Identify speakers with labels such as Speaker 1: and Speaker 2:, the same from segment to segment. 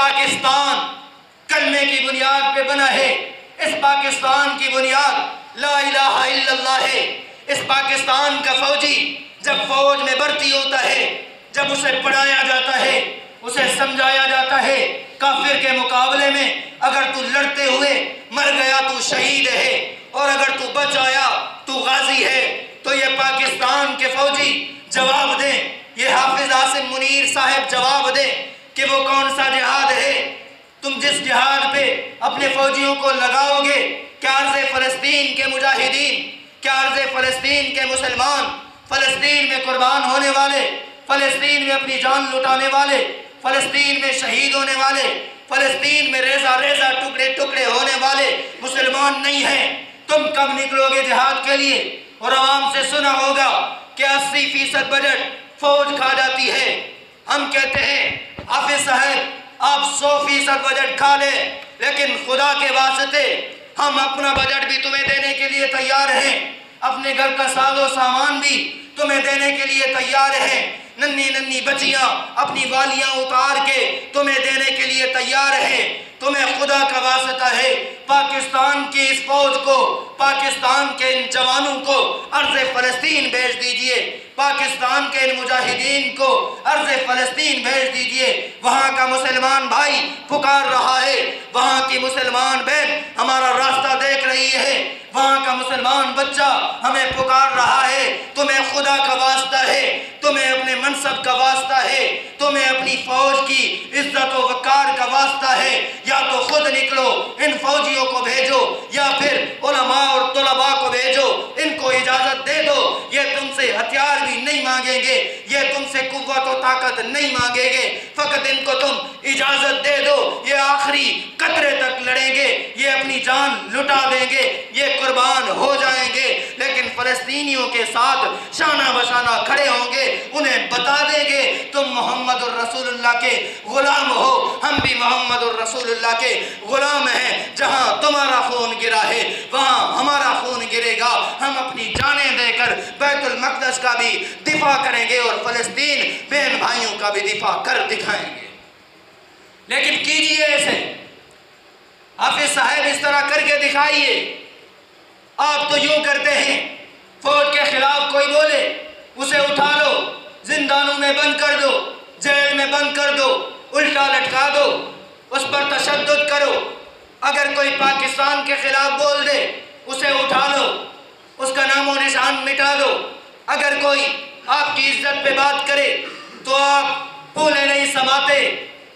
Speaker 1: پاکستان کلمے کی بنیاد پہ بنا ہے، اس پاکستان کی بنیاد لا الہ الا اللہ ہے۔ اس پاکستان کا فوجی جب فوج میں بھرتی ہوتا ہے، جب اسے پڑھایا جاتا ہے، اسے سمجھایا جاتا ہے کافر کے مقابلے میں اگر تو لڑتے ہوئے مر گیا تو شہید ہے، اور اگر تو بچ آیا تو غازی ہے، تو یہ پاکستان کے فوجی جواب دیں، یہ حافظ عاصم منیر صاحب جواب دیں کہ وہ کون سا جہاد ہے۔ تم جس جہاد پہ اپنے فوجیوں کو لگاؤ گے، کیا عرض فلسطین کے مجاہدین، کیا عرض فلسطین کے مسلمان، فلسطین میں قربان ہونے والے، فلسطین میں اپنی جان لٹانے والے، فلسطین میں شہید ہونے والے، فلسطین میں ریزہ ریزہ ٹکڑے ٹکڑے ہونے والے مسلمان نہیں ہیں؟ تم کب نکلو گے جہاد کے لیے؟ اور عوام سے سنا ہوگا کہ 80% بجٹ فوج کھا جاتی ہے۔ ہم کہتے ہیں حافظ صاحب آپ 100% بجٹ کھا لیں، لیکن خدا کے واسطے ہم اپنا بجٹ بھی تمہیں دینے کے لیے تیار ہیں، اپنے گھر کا ساز و سامان بھی تمہیں دینے کے لیے تیار ہیں، ننھی ننھی بچیاں اپنی والیاں اتار کے تمہیں دینے کے لیے تیار ہیں۔ تمہیں خدا کا واسطہ ہے پاکستان کی اس فوج کو، پاکستان کے ان جوانوں کو ارض فلسطین بھیج دیجئے، پاکستان کے ان مجاہدین کو ارض فلسطین بھیج دیجئے۔ وہاں کا مسلمان بھائی پکار رہا ہے، وہاں کی مسلمان بہن ہمارا راستہ دیکھ رہی ہے، وہاں کا مسلمان بچہ ہمیں پکار رہا ہے۔ تمہیں خدا کا واسطہ ہے، تمہیں اپنے منصب کا واسطہ ہے، تمہیں اپنی فوج کی عزت و وقار کا واسطہ ہے، یا تو خود نکلو ان فوجیوں کو بھیجو، یا پھر علماء اور طلباء کو بھیجو، ان کو اجازت دے دو۔ یہ تم سے ہتھیار بھی نہیں مانگیں گے، یہ تم سے قوت و طاقت نہیں مانگیں گے، فقط ان کو تم اجازت دے دو، یہ آخری قطرے تک لڑیں گے، یہ اپنی جان لٹا دیں گے، یہ قربان ہو جائیں گے، لیکن فلسطینیوں کے ساتھ شانہ بشانہ کھڑے ہوں گے، انہیں بتا دیں گے تم محمد الرسول اللہ کے غلام ہو، ہم بھی محمد الرسول اللہ کے غلام ہیں، جہاں تمہارا خون گرا ہے وہاں ہمارا خون گرے گا، ہم اپنی جانیں دے کر بیت المقدس کا بھی دفاع کریں گے اور فلسطین بہن بھائیوں کا بھی دفاع کر دکھائیں گے۔ لیکن کیجئے ایسے، حافظ صاحب اس طرح کر کے دکھائیے۔ آپ تو یوں کرتے ہیں، فوج کے خلاف کوئی بولے اسے اٹھا لو، زندانوں میں بند کر دو، جیل میں بند کر دو، الٹا لٹکا دو، اس پر تشدد کرو۔ اگر کوئی پاکستان کے خلاف بول دے اسے اٹھا لو، اس کا نام و نشان مٹا دو۔ اگر کوئی آپ کی عزت پہ بات کرے تو آپ پھولے نہیں سماتے،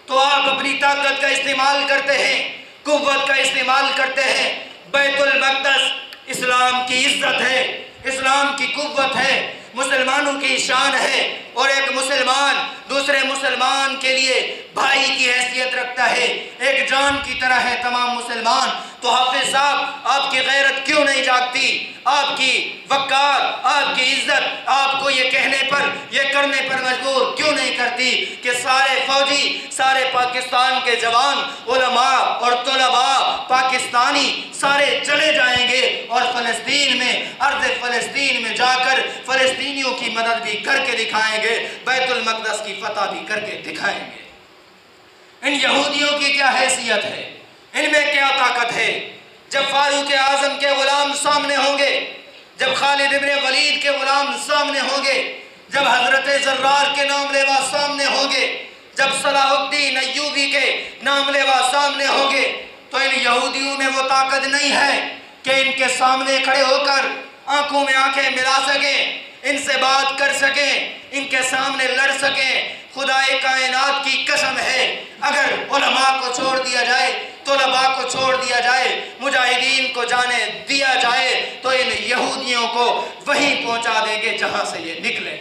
Speaker 1: تو آپ اپنی طاقت کا استعمال کرتے ہیں، قوت کا استعمال کرتے ہیں۔ بیت المقدس اسلام کی عزت ہے، اسلام کی قوت ہے، مسلمانوں کی شان ہے، اور ایک مسلمان دوسرے مسلمان کے لیے بھائی کی حیثیت رکھتا ہے، ایک جان کی طرح ہے تمام مسلمان۔ تو حافظ صاحب آپ کی غیرت کیوں نہیں جاگتی، آپ کی وقار، آپ کی عزت آپ کو یہ کہنے پر، یہ کرنے پر مجبور کیوں نہیں کرتی کہ سارے فوجی، سارے پاکستان کے جوان، علماء اور طلباء پاکستانی سارے چلے جائیں گے اور فلسطین میں، ارض فلسطین میں جا کر فلسطینیوں کی مدد بھی کر کے دکھائیں گے، بیت المقدس کی فتح بھی کر کے دکھائیں گے۔ ان یہودیوں کی کیا حیثیت ہے، ان میں کیا طاقت ہے؟ جب فاروق اعظم کے غلام سامنے ہوں گے، جب خالد ابن ولید کے غلام سامنے ہوں گے، جب حضرت زرار کے نام لیوا سامنے ہوں گے، جب صلاح الدین ایوبی کے نام لیوا سامنے ہوں گے، تو ان یہودیوں میں وہ طاقت نہیں ہے کہ ان کے سامنے کھڑے ہو کر آنکھوں میں آنکھیں ملا سکیں، ان سے بات کر سکیں، ان کے سامنے لڑ سکیں۔ خدا کائنات کی قسم ہے، اگر علماء کو چھوڑ دیا جائے، طلباء کو چھوڑ دیا جائے، مجاہدین کو جانے دیا جائے، تو ان یہودیوں کو وہیں پہنچا دیں گے جہاں سے یہ نکلے۔